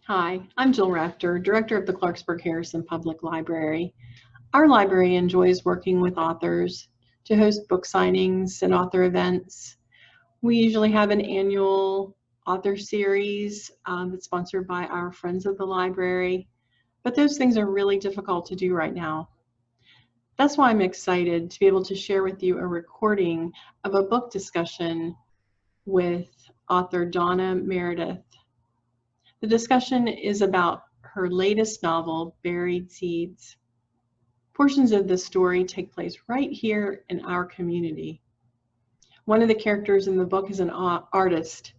Hi, I'm Jill Rector, Director of the Clarksburg Harrison Public Library. Our library enjoys working with authors to host book signings and author events. We usually have an annual author series that's sponsored by our friends of the library, but those things are really difficult to do right now. That's why I'm excited to be able to share with you a recording of a book discussion with author Donna Meredith. The discussion is about her latest novel, Buried Seeds. Portions of the story take place right here in our community. One of the characters in the book is an artist,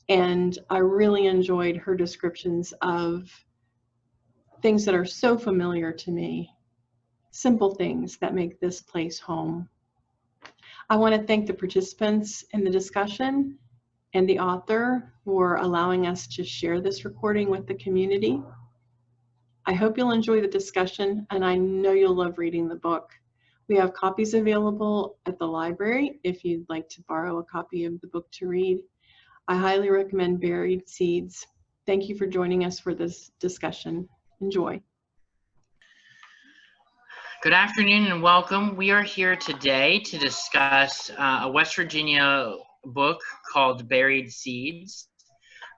and I really enjoyed her descriptions of things that are so familiar to me, simple things that make this place home. I want to thank the participants in the discussion and the author for allowing us to share this recording with the community. I hope you'll enjoy the discussion, and I know you'll love reading the book. We have copies available at the library if you'd like to borrow a copy of the book to read. I highly recommend Buried Seeds. Thank you for joining us for this discussion. Enjoy. Good afternoon and welcome. We are here today to discuss a West Virginia book called Buried Seeds.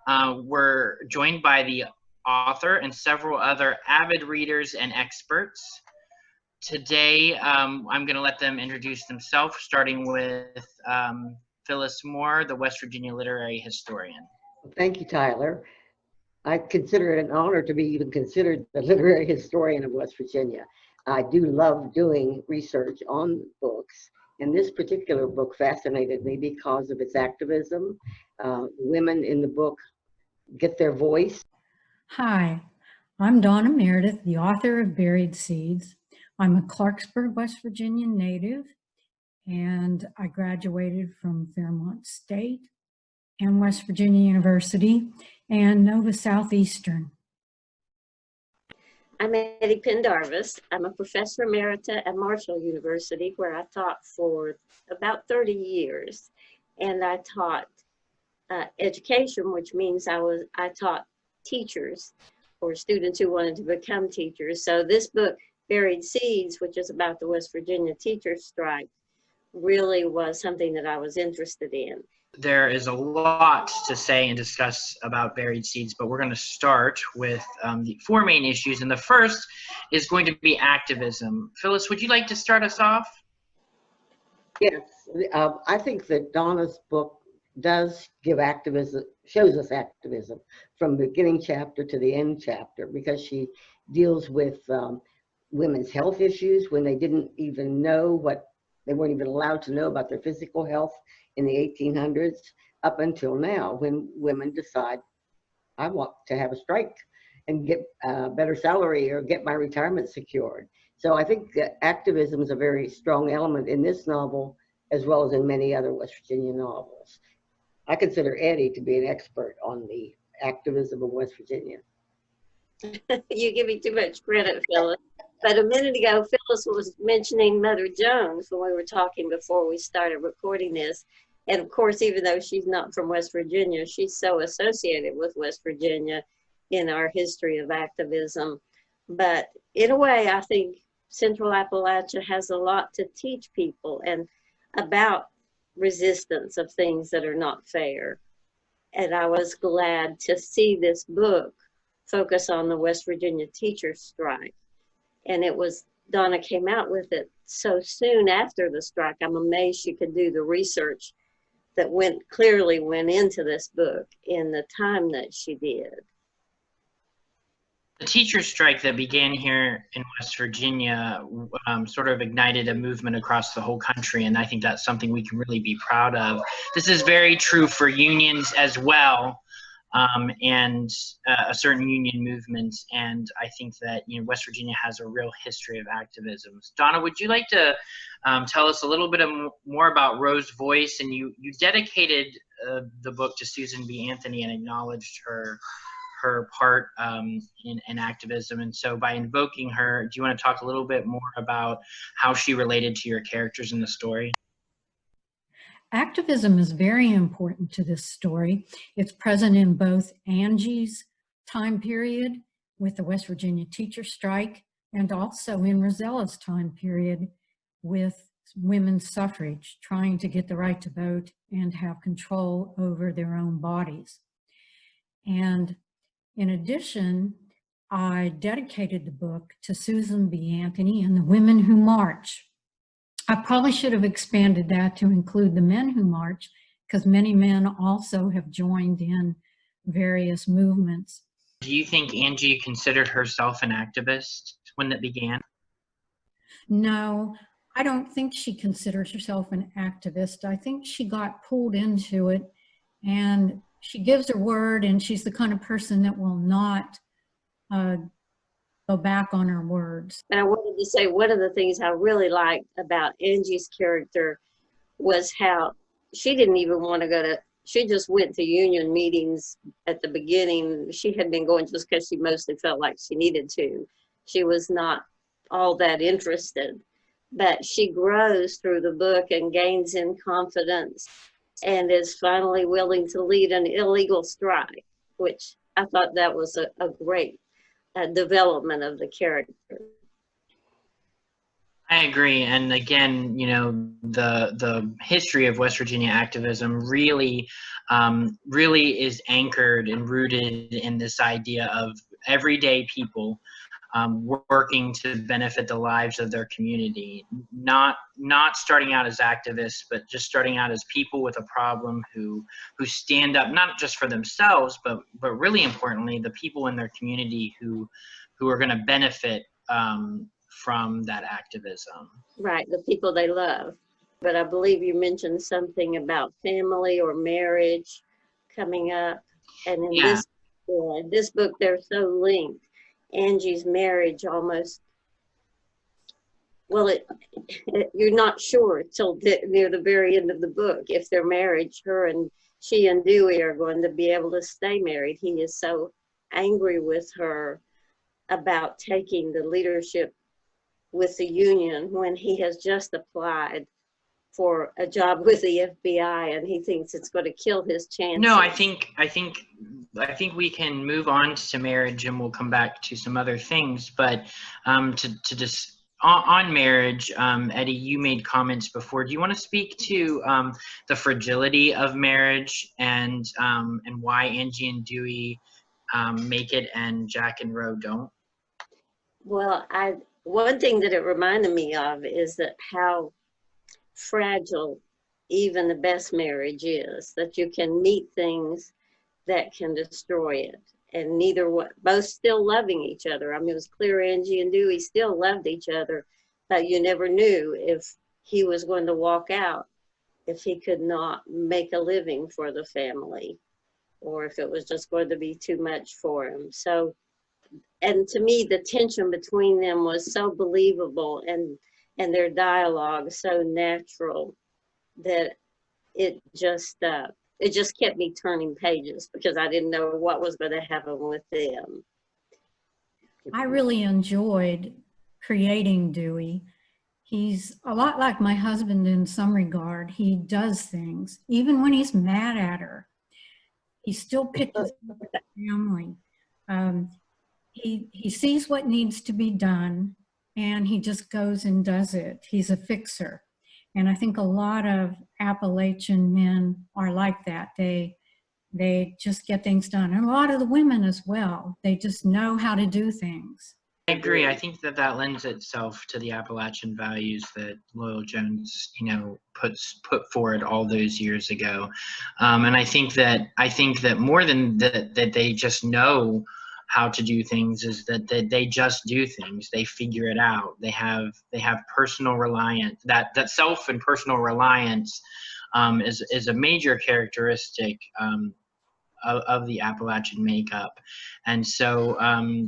We're joined by the author and several other avid readers and experts. Today, I'm going to let them introduce themselves, starting with Phyllis Moore, the West Virginia literary historian. Thank you, Tyler. I consider it an honor to be even considered the literary historian of West Virginia. I do love doing research on books, and this particular book fascinated me because of its activism. Women in the book get their voice. Hi, I'm Donna Meredith, the author of Buried Seeds. I'm a Clarksburg, West Virginia native, and I graduated from Fairmont State and West Virginia University and Nova Southeastern. I'm Eddy Pendarvis. I'm a professor emerita at Marshall University, where I taught for about 30 years. And I taught education, which means I taught teachers or students who wanted to become teachers. So this book, Buried Seeds, which is about the West Virginia teachers' strike, really was something that I was interested in. There is a lot to say and discuss about Buried Seeds, but we're going to start with the four main issues, and the first is going to be activism. Phyllis, would you like to start us off? Yes, I think that Donna's book does give activism, shows us activism from the beginning chapter to the end chapter, because she deals with women's health issues when they didn't even know they weren't even allowed to know about their physical health in the 1800s up until now, when women decide, I want to have a strike and get a better salary or get my retirement secured. So I think activism is a very strong element in this novel, as well as in many other West Virginia novels. I consider Eddy to be an expert on the activism of West Virginia. You give me too much credit, Phyllis. But a minute ago, Phyllis was mentioning Mother Jones when we were talking before we started recording this. And of course, even though she's not from West Virginia, she's so associated with West Virginia in our history of activism. But in a way, I think Central Appalachia has a lot to teach people and about resistance of things that are not fair. And I was glad to see this book focus on the West Virginia teachers' strike. And it was, Donna came out with it so soon after the strike. I'm amazed she could do the research that clearly went into this book in the time that she did. The teachers' strike that began here in West Virginia sort of ignited a movement across the whole country, and I think that's something we can really be proud of. This is very true for unions as well, and a certain union movement, and I think that West Virginia has a real history of activism. Donna, would you like to tell us a little bit more about Rose's voice? And you dedicated the book to Susan B. Anthony and acknowledged her part in activism, and so by invoking her, do you want to talk a little bit more about how she related to your characters in the story? Activism is very important to this story. It's present in both Angie's time period with the West Virginia teacher strike, and also in Rosella's time period with women's suffrage, trying to get the right to vote and have control over their own bodies. And in addition, I dedicated the book to Susan B. Anthony and the Women Who March. I probably should have expanded that to include the men who march, because many men also have joined in various movements. Do you think Angie considered herself an activist when it began? No, I don't think she considers herself an activist. I think she got pulled into it, and she gives her word, and she's the kind of person that will not go back on her words. And I wanted to say one of the things I really liked about Angie's character was how she didn't even want to go to, she just went to union meetings at the beginning. She had been going just because she mostly felt like she needed to. She was not all that interested, but she grows through the book and gains in confidence and is finally willing to lead an illegal strike, which I thought that was a great development of the character. I agree, and again, you know, the history of West Virginia activism really is anchored and rooted in this idea of everyday people working to benefit the lives of their community, not starting out as activists, but just starting out as people with a problem who stand up not just for themselves, but really importantly, the people in their community who are going to benefit from that activism. Right, the people they love. But I believe you mentioned something about family or marriage coming up, and in this book they're so linked. Angie's marriage almost, well, you're not sure till near the very end of the book if their marriage, she and Dewey are going to be able to stay married. He is so angry with her about taking the leadership with the union when he has just applied for a job with the FBI, and he thinks it's going to kill his chances. No, I think we can move on to marriage, and we'll come back to some other things. But to just on marriage, Eddy, you made comments before. Do you want to speak to the fragility of marriage and why Angie and Dewey make it and Jack and Roe don't? Well, one thing that it reminded me of is that how fragile even the best marriage is, that you can meet things that can destroy it, and both still loving each other. I mean, it was clear Angie and Dewey still loved each other, but you never knew if he was going to walk out, if he could not make a living for the family, or if it was just going to be too much for him. So, and to me, the tension between them was so believable, and their dialogue so natural that it just kept me turning pages because I didn't know what was going to happen with them. I really enjoyed creating Dewey. He's a lot like my husband in some regard. He does things, even when he's mad at her. He still picks up the family. He sees what needs to be done, and he just goes and does it. He's a fixer. And I think a lot of Appalachian men are like that. They just get things done. And a lot of the women as well. They just know how to do things. I agree. I think that lends itself to the Appalachian values that Loyal Jones, you know, put forward all those years ago. And I think that more than that they just know how to do things is that they just do things. They figure it out. They have personal reliance. That self and personal reliance is a major characteristic of the Appalachian makeup. And so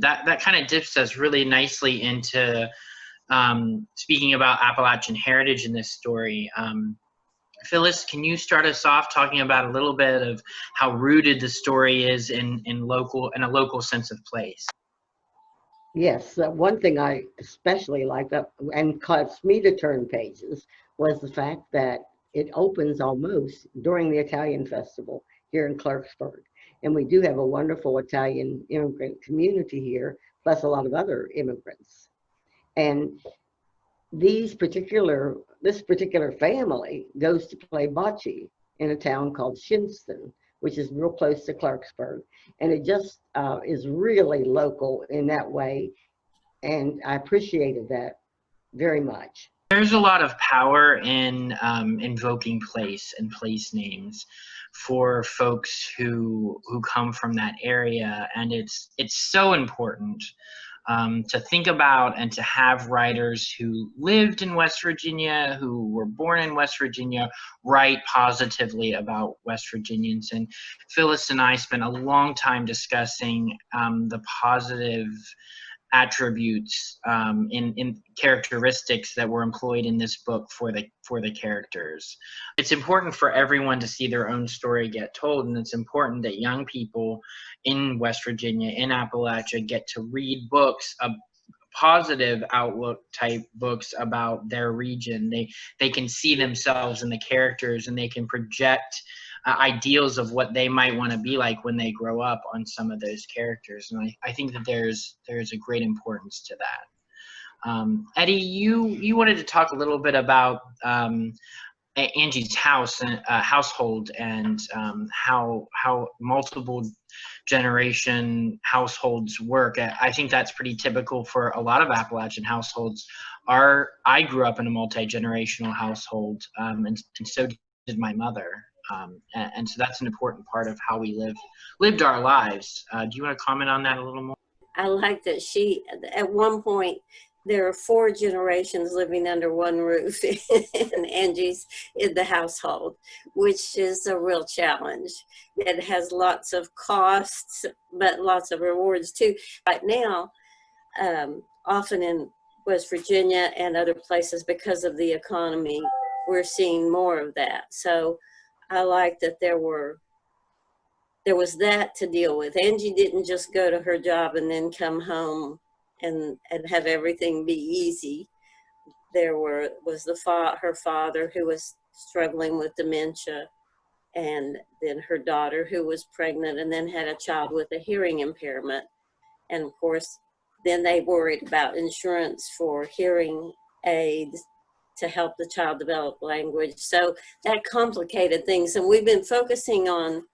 that kind of dips us really nicely into speaking about Appalachian heritage in this story. Phyllis, can you start us off talking about a little bit of how rooted the story is in a local sense of place? Yes, one thing I especially liked and caused me to turn pages was the fact that it opens almost during the Italian festival here in Clarksburg. And we do have a wonderful Italian immigrant community here, plus a lot of other immigrants. And this particular family goes to play bocce in a town called Shinston, which is real close to Clarksburg. And it just is really local in that way. And I appreciated that very much. There's a lot of power in invoking place and place names for folks who come from that area, and it's so important to think about and to have writers who lived in West Virginia, who were born in West Virginia, write positively about West Virginians. And Phyllis and I spent a long time discussing the positive attributes in characteristics that were employed in this book for the characters. It's important for everyone to see their own story get told, and it's important that young people in West Virginia, in Appalachia, get to read books, positive outlook type books about their region. They can see themselves in the characters, and they can project ideals of what they might want to be like when they grow up on some of those characters. And I think that there's a great importance to that. Eddy, you wanted to talk a little bit about Angie's household and how multiple generation households work. I think that's pretty typical for a lot of Appalachian households. I grew up in a multi-generational household, and so did my mother. And so that's an important part of how we lived our lives. Do you want to comment on that a little more? I like that at one point, there are 4 generations living under one roof in Angie's in the household, which is a real challenge. It has lots of costs, but lots of rewards too. Right now, often in West Virginia and other places, because of the economy, we're seeing more of that. So I like that there was that to deal with. Angie didn't just go to her job and then come home and have everything be easy. There was her father who was struggling with dementia, and then her daughter who was pregnant and then had a child with a hearing impairment. And of course, then they worried about insurance for hearing aids to help the child develop language. So that complicated things. And we've been focusing on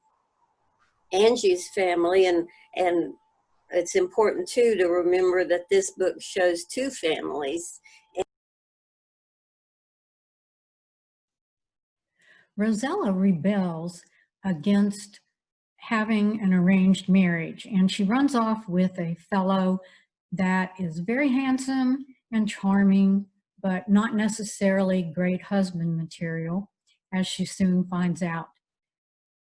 Angie's family, and it's important too to remember that this book shows 2 families. Rosella rebels against having an arranged marriage, and she runs off with a fellow that is very handsome and charming, but not necessarily great husband material, as she soon finds out.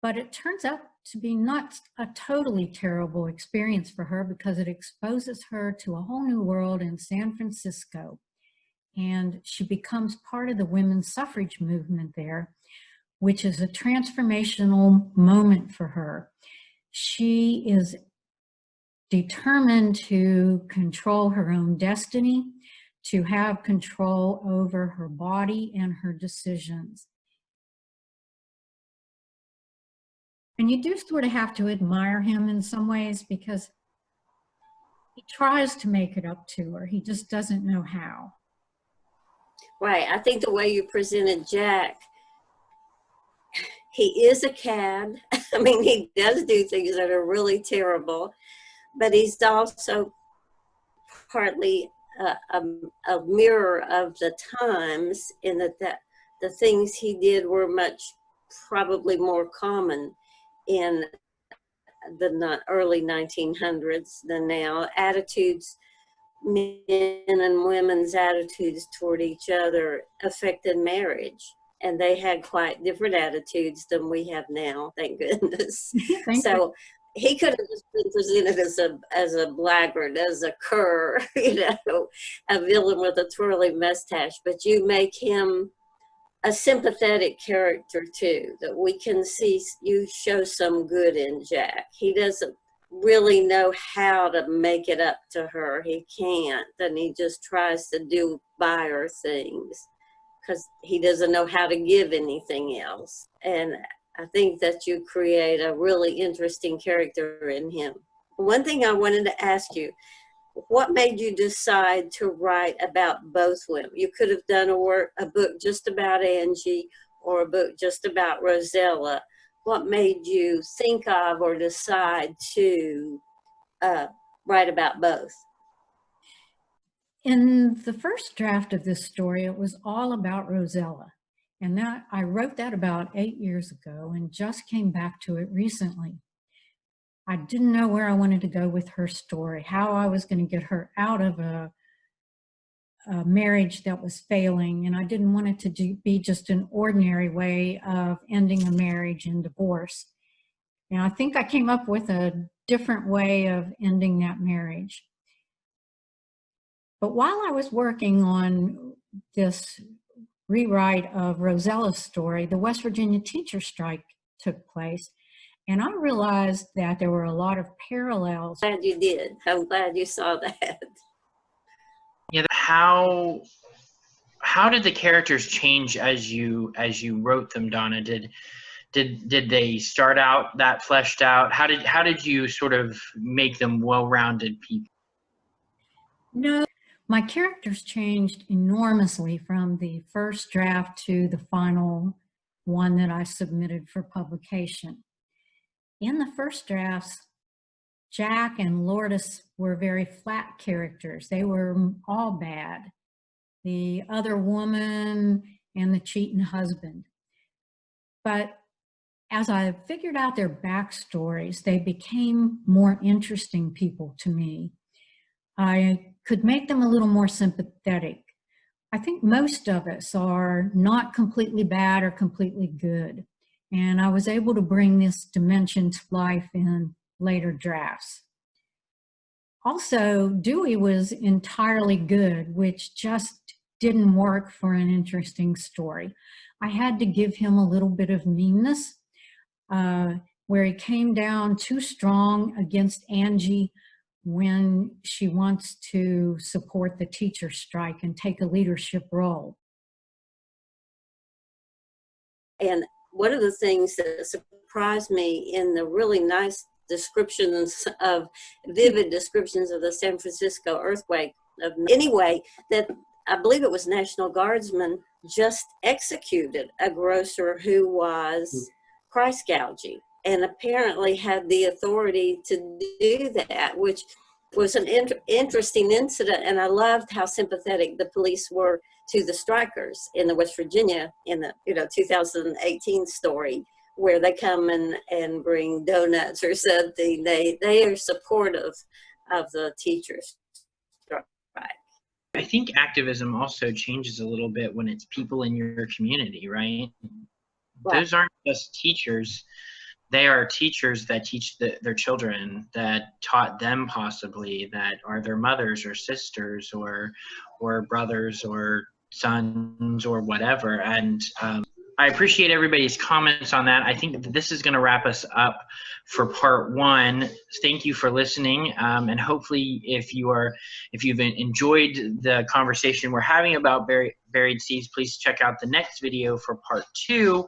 But it turns out to be not a totally terrible experience for her, because it exposes her to a whole new world in San Francisco. And she becomes part of the women's suffrage movement there, which is a transformational moment for her. She is determined to control her own destiny, to have control over her body and her decisions. And you do sort of have to admire him in some ways, because he tries to make it up to her. He just doesn't know how. Right. I think the way you presented Jack, he is a cad. I mean, he does do things that are really terrible, but he's also partly a mirror of the times, in that the things he did were probably more common in the early 1900s than now. Attitudes, men and women's attitudes toward each other affected marriage, and they had quite different attitudes than we have now, thank goodness. So he could have just been presented as a blackguard, as a cur, a villain with a twirly mustache, but you make him a sympathetic character too, that we can see. You show some good in Jack. He doesn't really know how to make it up to her. He can't, and he just tries to do by her things because he doesn't know how to give anything else. And I think that you create a really interesting character in him. One thing I wanted to ask you, what made you decide to write about both women? You could have done a book just about Angie or a book just about Rosella. What made you think of or decide to write about both? In the first draft of this story, it was all about Rosella. And that I wrote that about 8 years ago and just came back to it recently. I didn't know where I wanted to go with her story, how I was going to get her out of a marriage that was failing. And I didn't want it to be just an ordinary way of ending a marriage and divorce. And I think I came up with a different way of ending that marriage. But while I was working on this rewrite of Rosella's story, the West Virginia teacher strike took place. And I realized that there were a lot of parallels. Glad you did. I'm glad you saw that. Yeah, how did the characters change as you wrote them, Donna? Did they start out that fleshed out? How did you sort of make them well-rounded people? No, my characters changed enormously from the first draft to the final one that I submitted for publication. In the first drafts, Jack and Lourdes were very flat characters. They were all bad. The other woman and the cheating husband. But as I figured out their backstories, they became more interesting people to me. I could make them a little more sympathetic. I think most of us are not completely bad or completely good. And I was able to bring this dimension to life in later drafts. Also, Dewey was entirely good, which just didn't work for an interesting story. I had to give him a little bit of meanness, where he came down too strong against Angie when she wants to support the teacher strike and take a leadership role. And one of the things that surprised me in the really nice descriptions of, vivid descriptions of the San Francisco earthquake, that I believe it was National Guardsmen just executed a grocer who was price gouging and apparently had the authority to do that, which was an interesting incident. And I loved how sympathetic the police were to the strikers in the West Virginia in the 2018 story, where they come and bring donuts or something. They are supportive of the teachers strike. I think activism also changes a little bit when it's people in your community, right? Those aren't just teachers. They are teachers that teach their children, that taught them possibly, that are their mothers or sisters or brothers or sons or whatever. And I appreciate everybody's comments on that. I think that this is going to wrap us up for part one. Thank you for listening. And hopefully if you've enjoyed the conversation we're having about buried seeds, please check out the next video for part two.